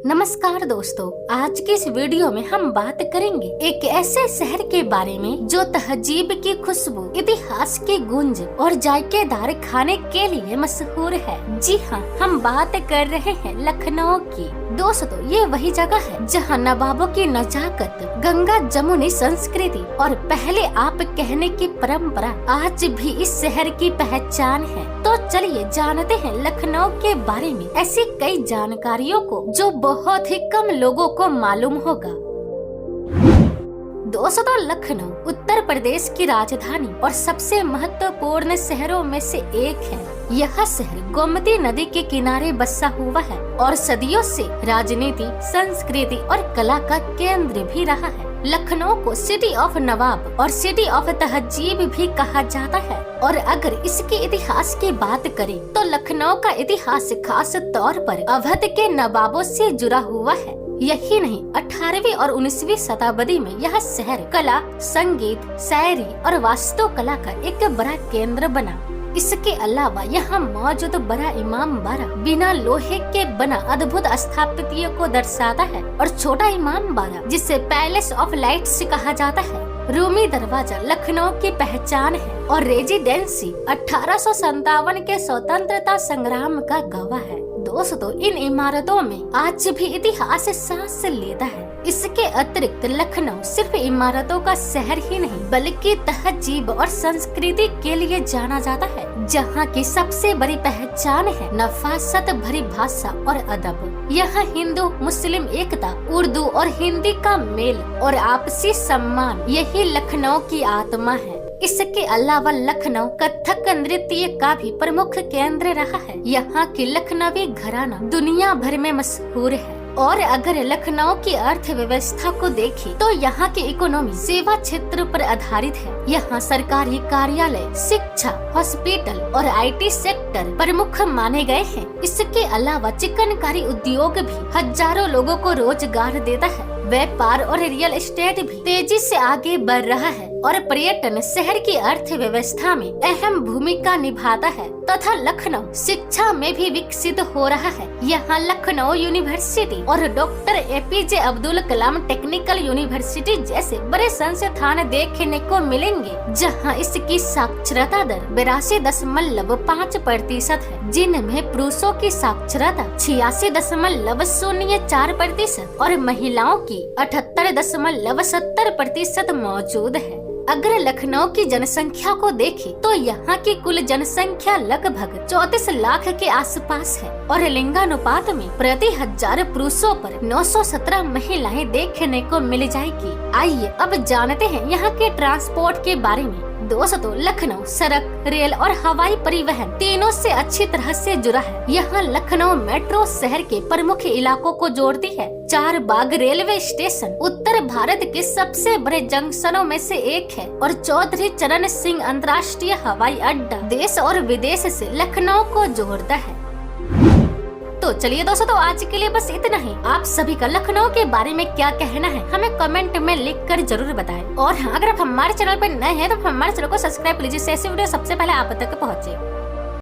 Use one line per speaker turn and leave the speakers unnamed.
नमस्कार दोस्तों, आज के इस वीडियो में हम बात करेंगे एक ऐसे शहर के बारे में जो तहजीब की खुशबू, इतिहास की गूंज और जायकेदार खाने के लिए मशहूर है। जी हाँ, हम बात कर रहे हैं लखनऊ की। दोस्तों, ये वही जगह है जहाँ नवाबों की नजाकत, गंगा जमुनी संस्कृति और पहले आप कहने की परंपरा आज भी इस शहर की पहचान है। तो चलिए जानते हैं लखनऊ के बारे में ऐसी कई जानकारियों को जो बहुत ही कम लोगों को मालूम होगा। दोस्तों, लखनऊ उत्तर प्रदेश की राजधानी और सबसे महत्वपूर्ण शहरों में से एक है। यह शहर गोमती नदी के किनारे बसा हुआ है और सदियों से राजनीति, संस्कृति और कला का केंद्र भी रहा है। लखनऊ को सिटी ऑफ नवाब और सिटी ऑफ तहजीब भी कहा जाता है। और अगर इसके इतिहास की बात करें तो लखनऊ का इतिहास खास तौर पर अवध के नवाबों से जुड़ा हुआ है। यही नहीं, 18वीं और 19वीं शताब्दी में यह शहर कला, संगीत, शायरी और वास्तुकला का एक बड़ा केंद्र बना। इसके अलावा यहाँ मौजूद बड़ा इमाम बाड़ा बिना लोहे के बना अद्भुत स्थापत्य को दर्शाता है और छोटा इमाम बाड़ा, जिसे पैलेस ऑफ लाइट्स कहा जाता है, रूमी दरवाजा लखनऊ की पहचान है और रेजिडेंसी 1857 के स्वतंत्रता संग्राम का गवाह है। दोस्तों, इन इमारतों में आज भी इतिहास सांस लेता है। इसके अतिरिक्त लखनऊ सिर्फ इमारतों का शहर ही नहीं बल्कि तहजीब और संस्कृति के लिए जाना जाता है, जहाँ की सबसे बड़ी पहचान है नफासत भरी भाषा और अदब। यहाँ हिंदू मुस्लिम एकता, उर्दू और हिंदी का मेल और आपसी सम्मान यही लखनऊ की आत्मा है। इसके अलावा लखनऊ कथक नृत्य का भी प्रमुख केंद्र रहा है। यहाँ की लखनवी घराना दुनिया भर में मशहूर है। और अगर लखनऊ की अर्थव्यवस्था को देखें तो यहाँ की इकोनॉमी सेवा क्षेत्र पर आधारित है। यहाँ सरकारी कार्यालय, शिक्षा, हॉस्पिटल और IT सेक्टर प्रमुख माने गए हैं। इसके अलावा चिकनकारी उद्योग भी हजारों लोगों को रोजगार देता है। व्यापार और रियल एस्टेट भी तेजी से आगे बढ़ रहा है और पर्यटन शहर की अर्थव्यवस्था में अहम भूमिका निभाता है तथा लखनऊ शिक्षा में भी विकसित हो रहा है। यहाँ लखनऊ यूनिवर्सिटी और doctor APJ Abdul Kalam technical university जैसे बड़े संस्थान देखने को मिलेंगे, जहाँ इसकी साक्षरता दर 82.5% है, जिनमें पुरुषों की साक्षरता 86.04% और महिलाओं की 78.70% मौजूद है। अगर लखनऊ की जनसंख्या को देखें तो यहाँ की कुल जनसंख्या लगभग 34 लाख के आसपास है और लिंगानुपात में प्रति 1000 पुरुषों पर 917 महिलाएं देखने को मिल जाएगी। आइए अब जानते हैं यहाँ के ट्रांसपोर्ट के बारे में। दोस्तों, लखनऊ सड़क, रेल और हवाई परिवहन तीनों से अच्छी तरह से जुड़ा है। यहाँ लखनऊ मेट्रो शहर के प्रमुख इलाकों को जोड़ती है। चार बाग रेलवे स्टेशन उत्तर भारत के सबसे बड़े जंक्शनों में से एक है और चौधरी चरण सिंह अंतर्राष्ट्रीय हवाई अड्डा देश और विदेश से लखनऊ को जोड़ता है। तो चलिए दोस्तों, आज के लिए बस इतना ही। आप सभी का लखनऊ के बारे में क्या कहना है हमें कमेंट में लिखकर जरूर बताएं। और हाँ, अगर आप हमारे चैनल पर नए हैं तो हमारे चैनल को सब्सक्राइब कीजिए, ऐसी वीडियो सबसे पहले आप तक पहुँचे।